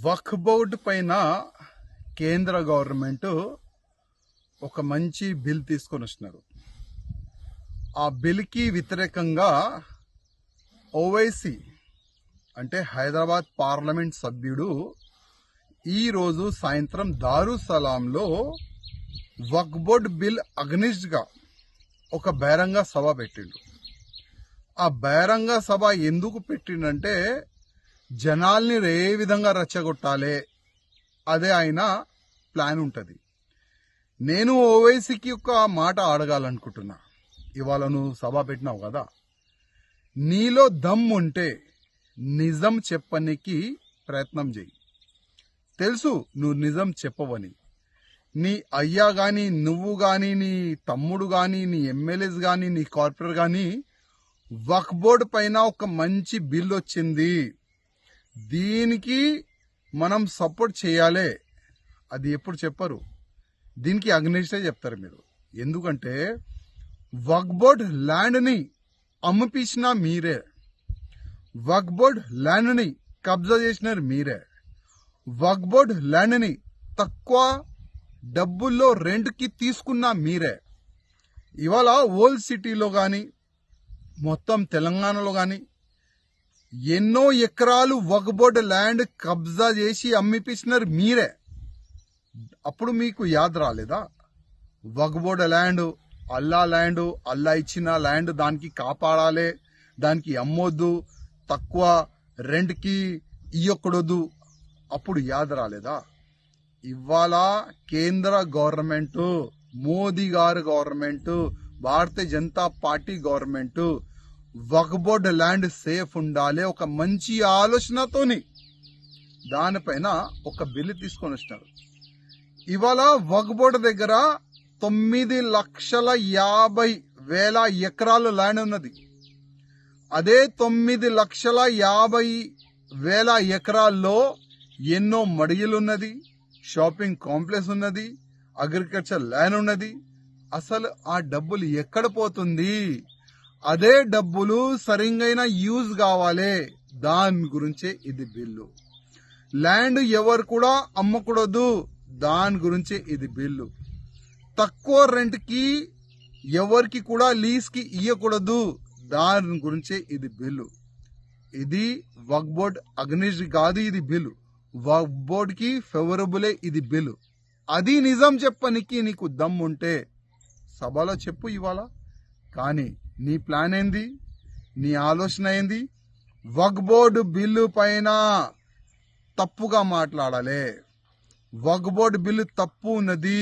వక్ఫ్ board పైన కేంద్ర government ఒక మంచి బిల్ తీసుకొని వచ్చినారు. ఆ బిల్కి వ్యతిరేకంగా ఓవైసీ అంటే హైదరాబాద్ పార్లమెంట్ సభ్యుడు ఈరోజు సాయంత్రం దారుసలాంలో వక్ఫ్ బోర్డు బిల్ అగ్నిస్ట్గా ఒక బహిరంగ సభ పెట్టిండు. ఆ బహిరంగ సభ ఎందుకు పెట్టిండంటే జనాల్ని ఏ విధంగా రెచ్చగొట్టాలి అదే ఆయన ప్లాన్ ఉంటుంది. నేను ఓవైసీకి ఒక మాట అడగాలనుకుంటున్నా. ఇవాళ నువ్వు సభ పెట్టినావు కదా, నీలో దమ్ ఉంటే నిజం చెప్పనికి ప్రయత్నం చేయి. తెలుసు నువ్వు నిజం చెప్పవని. నీ అయ్యా కానీ, నువ్వు కానీ, నీ తమ్ముడు కానీ, నీ ఎమ్మెల్యేస్ కానీ, నీ కార్పొరేటర్ కానీ వక్ఫ్ బోర్డు పైన ఒక మంచి బిల్ వచ్చింది, దీనికి మనం సపోర్ట్ చేయాలి, అది ఎప్పుడు చెప్పరు. దీనికి అగ్నిస్టే చెప్తారు మీరు. ఎందుకంటే వక్ఫ్ బోర్డు ల్యాండ్ని అమ్మిపించిన మీరే, వక్ఫ్ బోర్డు ల్యాండ్ని కబ్జా చేసినారు మీరే, వక్ఫ్ బోర్డు ల్యాండ్ని తక్కువ డబ్బుల్లో రెంట్కి తీసుకున్న మీరే. ఇవాళ ఓల్డ్ సిటీలో కానీ మొత్తం తెలంగాణలో కానీ ఎన్నో ఎకరాలు వక్ఫ్ బోర్డు ల్యాండ్ కబ్జా చేసి అమ్మిపించినారు మీరే. అప్పుడు మీకు యాద్ రాలేదా? వక్ఫ్ బోర్డు ల్యాండ్ అల్లా ఇచ్చిన ల్యాండ్, దానికి కాపాడాలి, దానికి అమ్మొద్దు, తక్కువ రెంట్కి ఇయ్యకూడదు. అప్పుడు యాద్ రాలేదా? ఇవాళ కేంద్ర గవర్నమెంట్, మోదీ గారు government, Bharatiya Janata party government వక్ఫ్ బోర్డు ల్యాండ్ సేఫ్ ఉండాలి ఒక మంచి ఆలోచనతోని దానిపైన ఒక బిల్లు తీసుకొని వచ్చినారు. ఇవాళ వక్ఫ్ బోర్డు దగ్గర 9,50,000 ఎకరాలు ల్యాండ్ ఉన్నది. అదే 9,50,000 ఎకరాల్లో ఎన్నో మడిగలున్నది, షాపింగ్ కాంప్లెక్స్ ఉన్నది, అగ్రికల్చర్ ల్యాండ్ ఉన్నది. అసలు ఆ డబ్బులు ఎక్కడ పోతుంది? అదే డబ్బులు సరిగైన యూజ్ కావాలి, దాని గురించే ఇది బిల్లు. ల్యాండ్ ఎవరు కూడా అమ్మకూడదు, దాని గురించే ఇది బిల్లు. తక్కువ రెంట్కి ఎవరికి కూడా లీజ్కి ఇయ్యకూడదు, దాని గురించే ఇది బిల్లు. ఇది వక్ఫ్ బోర్డ్ అగ్నిస్ట్ కాదు, ఇది బిల్లు వక్ఫ్ బోర్డుకి ఫేవరబులే ఇది బిల్లు. అది నిజం చెప్పనికి నీకు దమ్ ఉంటే సభలో చెప్పు ఇవాళ. కానీ నీ ప్లాన్ ఏంది? నీ ఆలోచన ఏంది? వక్ఫ్ బోర్డు బిల్లు పైన తప్పుగా మాట్లాడాలి, వక్ఫ్ బోర్డు బిల్లు తప్పు ఉన్నది,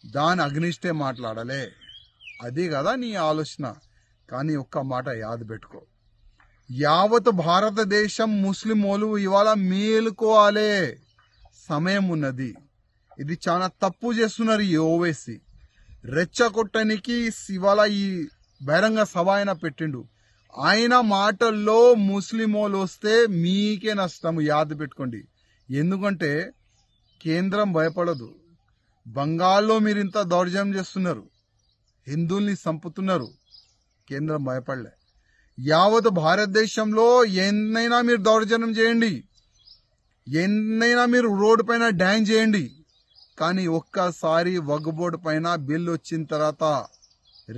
దాని అగ్నిస్టే మాట్లాడాలి, అది కదా నీ ఆలోచన. కానీ ఒక్క మాట యాద పెట్టుకో, యావత్ భారతదేశం ముస్లిమోలు ఇవాళ మేలుకోవాలి, సమయం ఉన్నది. ఇది చాలా తప్పు చేస్తున్నారు ఈ ఓవైసీ. రెచ్చగొట్టనికి ఇవాళ ఈ బహిరంగ సభ ఆయన పెట్టిండు. ఆయన మాటల్లో ముస్లిమోలు వస్తే మీకే నష్టం, యాద పెట్టుకోండి. ఎందుకంటే కేంద్రం భయపడదు. బంగాల్లో మీరు ఇంత దౌర్జన్యం చేస్తున్నారు, హిందువుల్ని చంపుతున్నారు, కేంద్రం భయపడలే. యావత్ భారతదేశంలో ఎన్నైనా మీరు దౌర్జన్యం చేయండి, ఎన్నైనా మీరు రోడ్డు పైన డ్యాన్ చేయండి, కానీ ఒక్కసారి వక్ఫ్ బోర్డు పైన బిల్ వచ్చిన తర్వాత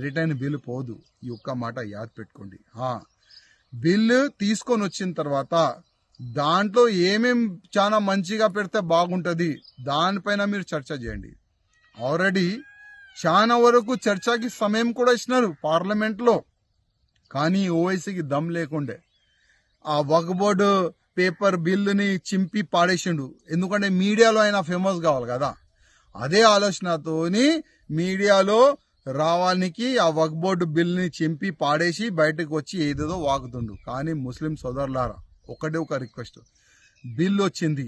రిటర్న్ బిల్ పోదు. ఈ ఒక్క మాట యాద్ పెట్టుకోండి. బిల్లు తీసుకొని వచ్చిన తర్వాత దాంట్లో ఏమేం చాలా మంచిగా పెడితే బాగుంటుంది, దానిపైన మీరు చర్చ చేయండి. ఆల్రెడీ చాలా వరకు చర్చకి సమయం కూడా ఇచ్చినారు పార్లమెంట్లో, కానీ ఓవైసీకి దమ్ లేకుండే ఆ వక్ఫ్ బోర్డు పేపర్ బిల్లుని చింపి పాడేసిండు. ఎందుకంటే మీడియాలో ఆయన ఫేమస్ కావాలి కదా. అదే ఆలోచనతోని మీడియాలో రావానికి ఆ వక్ఫ్ బోర్డు బిల్లుని చింపి పాడేసి బయటకు వచ్చి ఏదేదో వాగుతుండు. కానీ ముస్లిం సోదరులారా, ఒకటే ఒక రిక్వెస్ట్, బిల్లు వచ్చింది,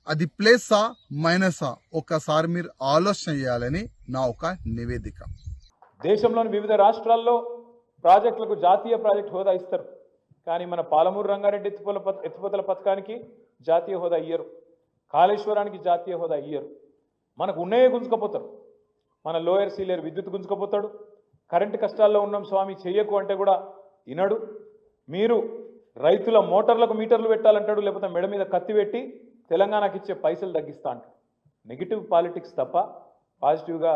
అది ప్లస్సా మైనసా ఒక్కసారి మీరు ఆలోచన చేయాలని నా ఒక నివేదిక. దేశంలోని వివిధ రాష్ట్రాల్లో ప్రాజెక్టులకు జాతీయ ప్రాజెక్టు హోదా ఇస్తారు, కానీ మన పాలమూరు రంగారెడ్డి ఎత్తిపోతల పథకానికి జాతీయ హోదా ఇయ్యరు, కాళేశ్వరానికి జాతీయ హోదా ఇయ్యరు. మనకు ఉన్నయే గుంజుకపోతారు. మన లోయర్ సీలేరు విద్యుత్ గుంజుకపోతాడు. కరెంటు కష్టాల్లో ఉన్నాం స్వామి చెయ్యకు అంటే కూడా వినడు. మీరు రైతుల మోటార్లకు మీటర్లు పెట్టాలంటాడు, లేకపోతే మెడ మీద కత్తి పెట్టి తెలంగాణకి ఇచ్చే పైసలు తగ్గిస్తా అంట. నెగిటివ్ పాలిటిక్స్ తప్ప పాజిటివ్గా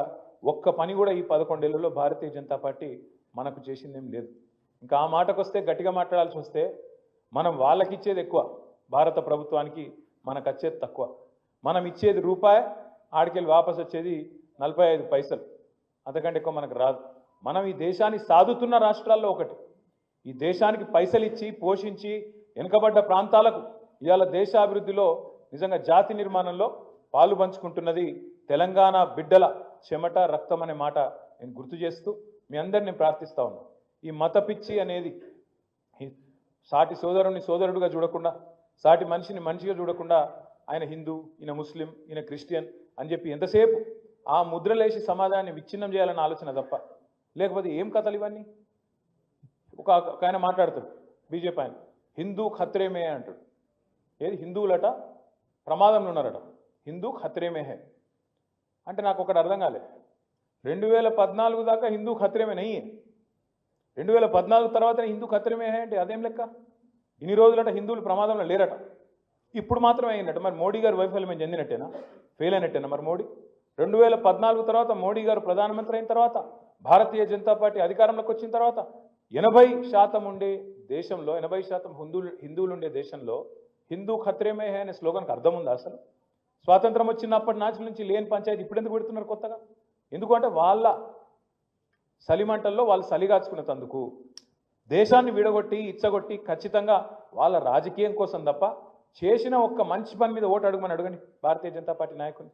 ఒక్క పని కూడా ఈ 11 ఏళ్లలో భారతీయ జనతా పార్టీ మనకు చేసిందేం లేదు. ఇంకా ఆ మాటకు వస్తే గట్టిగా మాట్లాడాల్సి వస్తే మనం వాళ్ళకి ఇచ్చేది ఎక్కువ, భారత ప్రభుత్వానికి మనకు వచ్చేది తక్కువ. మనం ఇచ్చేది రూపాయి, ఆడికెళ్ళి వాపసు వచ్చేది 45 పైసలు, అంతకంటే ఎక్కువ మనకు రాదు. మనం ఈ దేశాన్ని సాదుతున్న రాష్ట్రాల్లో ఒకటి. ఈ దేశానికి పైసలు ఇచ్చి పోషించి వెనుకబడ్డ ప్రాంతాలకు ఇవాళ దేశాభివృద్ధిలో నిజంగా జాతి నిర్మాణంలో పాలు పంచుకుంటున్నది తెలంగాణ బిడ్డల చెమట రక్తం అనే మాట నేను గుర్తు చేస్తూ మీ అందరిని ప్రార్థిస్తా ఉన్నాను. ఈ మత పిచ్చి అనేది సాటి సోదరుని సోదరుడుగా చూడకుండా, సాటి మనిషిని మనిషిగా చూడకుండా ఆయన హిందూ, ఈయన ముస్లిం, ఈయన క్రిస్టియన్ అని చెప్పి ఎంతసేపు ఆ ముద్రలేసి సమాజాన్ని విచ్ఛిన్నం చేయాలన్న ఆలోచన తప్ప లేకపోతే ఏం కథలు ఇవన్నీ. ఒక ఆయన మాట్లాడతాడు బీజేపీ ఆయన, హిందూ ఖత్రేమే అంటాడు. ఏది హిందువులట ప్రమాదంలో ఉన్నారట, హిందూ ఖత్రేమే హే అంటే నాకు ఒకటి అర్థం కాలే. 2014 దాకా హిందూ ఖత్రేమే నయ్యే, 2014 తర్వాత హిందూ ఖత్రేమే హే అంటే అదేం లెక్క? ఇన్ని రోజులట హిందువులు ప్రమాదంలో లేరట, ఇప్పుడు మాత్రమే అయిందట. మరి మోడీ గారు వైఫల్యం చెందినట్టేనా, ఫెయిల్ అయినట్టేనా? మరి మోడీ 2014 తర్వాత మోడీ గారు ప్రధానమంత్రి అయిన తర్వాత, భారతీయ జనతా పార్టీ అధికారంలోకి వచ్చిన తర్వాత 80% ఉండే దేశంలో, 80% హిందువులు ఉండే దేశంలో హిందూ ఖత్రేమే హే అనే స్లోగన్కి అర్థం ఉందా అసలు? స్వాతంత్రం వచ్చినప్పటి నాటి నుంచి లేని పంచాయతీ ఇప్పుడు ఎందుకు పెడుతున్నారు కొత్తగా? ఎందుకంటే వాళ్ళ సలిమంటల్లో వాళ్ళు సలిగాచుకునేందుకు దేశాన్ని విడగొట్టి ఇచ్చగొట్టి ఖచ్చితంగా వాళ్ళ రాజకీయం కోసం తప్ప చేసిన ఒక్క మంచి పని మీద ఓటు అడగండి భారతీయ జనతా పార్టీ నాయకుని.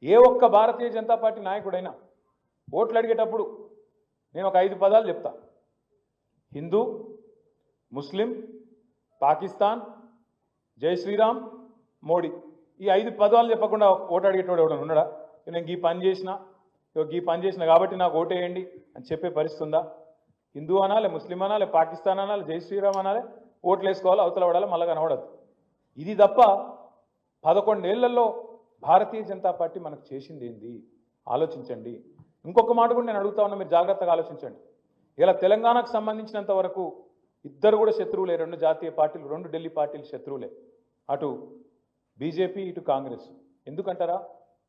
ఏ ఒక్క భారతీయ జనతా పార్టీ నాయకుడైనా ఓట్లు అడిగేటప్పుడు నేను ఒక 5 పదాలు చెప్తా: హిందూ, ముస్లిం, పాకిస్తాన్, జై శ్రీరామ్, మోడీ. ఈ 5 పదాలు చెప్పకుండా ఓటు అడిగేటోడు ఎవడన్నా ఉన్నాడా? నేను ఈ పని చేసిన కాబట్టి నాకు ఓటేయండి అని చెప్పే పరిస్థితి ఉందా? హిందూ అనాలి, ముస్లిం అనాలి, పాకిస్తాన్ అనాలి, జై శ్రీరామ్ అనాలి, ఓట్లు వేసుకోవాలి, అవతల పడాలి, మళ్ళా కనబడదు. ఇది తప్ప 11 ఏళ్లలో భారతీయ జనతా పార్టీ మనకు చేసింది ఏంది ఆలోచించండి. ఇంకొక మాట కూడా నేను అడుగుతా ఉన్నా, మీరు జాగ్రత్తగా ఆలోచించండి. ఇలా తెలంగాణకు సంబంధించినంత వరకు ఇద్దరు కూడా శత్రువులే, 2 జాతీయ పార్టీలు, 2 ఢిల్లీ పార్టీలు శత్రువులే, అటు బీజేపీ ఇటు కాంగ్రెస్. ఎందుకంటారా?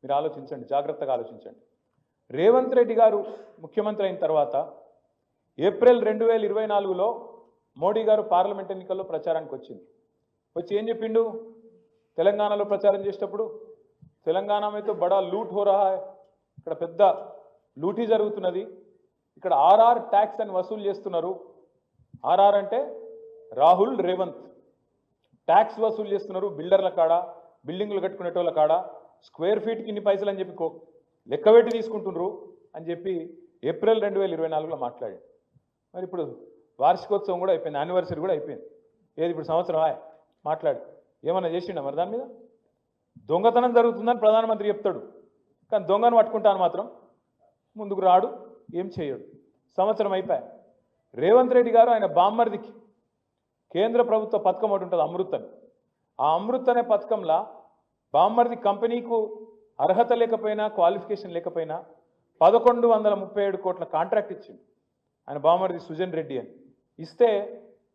మీరు ఆలోచించండి, జాగ్రత్తగా ఆలోచించండి. రేవంత్ రెడ్డి గారు ముఖ్యమంత్రి అయిన తర్వాత ఏప్రిల్ 2024లో మోడీ గారు పార్లమెంట్ ఎన్నికల్లో ప్రచారానికి వచ్చి ఏం చెప్పిండు? తెలంగాణలో ప్రచారం చేసేటప్పుడు తెలంగాణ మీద బడా లూట్ హో రహా హై, ఇక్కడ పెద్ద లూటీ జరుగుతున్నది, ఇక్కడ ఆర్ఆర్ ట్యాక్స్ అని వసూలు చేస్తున్నారు. ఆర్ఆర్ అంటే రాహుల్ రేవంత్, ట్యాక్స్ వసూలు చేస్తున్నారు బిల్డర్ల కాడ, బిల్డింగ్లు కట్టుకునేటోళ్ళ కాడ, స్క్వేర్ ఫీట్కి ఇన్ని పైసలు అని చెప్పి లెక్కబెట్టి తీసుకుంటున్నారు అని చెప్పి ఏప్రిల్ 2024లో మాట్లాడాడు. మరి ఇప్పుడు వార్షికోత్సవం కూడా అయిపోయింది, యానివర్సరీ కూడా అయిపోయింది. ఏది ఇప్పుడు సంవత్సరం మాట్లాడు ఏమన్నా చేసిండా? మరి దాని మీద దొంగతనం జరుగుతుందని ప్రధానమంత్రి చెప్తాడు, కానీ దొంగను పట్టుకుంటాను మాత్రం ముందుకు రాడు, ఏం చేయడు. సంవత్సరం అయిపోయా. రేవంత్ రెడ్డి గారు ఆయన బామ్మర్దికి కేంద్ర ప్రభుత్వ పథకం ఒకటి ఉంటుంది, అమృత్ అని. ఆ అమృత్ అనే పథకంలో బామ్మర్ది కంపెనీకు అర్హత లేకపోయినా, క్వాలిఫికేషన్ లేకపోయినా 1137 కోట్ల కాంట్రాక్ట్ ఇచ్చింది ఆయన బామ్మర్ది సుజన్ రెడ్డి అని. ఇస్తే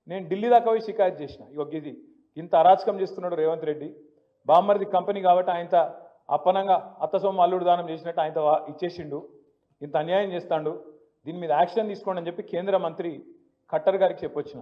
నేను ఢిల్లీ దాకా పోయి షికాయత్ చేసిన, ఇది ఇంత అరాచకం చేస్తున్నాడు రేవంత్ రెడ్డి, బామ్మర్ది కంపెనీ కాబట్టి ఆయన అప్పనంగా అత్తసొమ్ము అల్లుడు దానం చేసినట్టు ఆయన ఇచ్చేసిండు, ఇంత అన్యాయం చేస్తాడు, దీని మీద యాక్షన్ తీసుకోండి అని చెప్పి కేంద్ర మంత్రి ఖట్టర్ గారికి చెప్పొచ్చిన.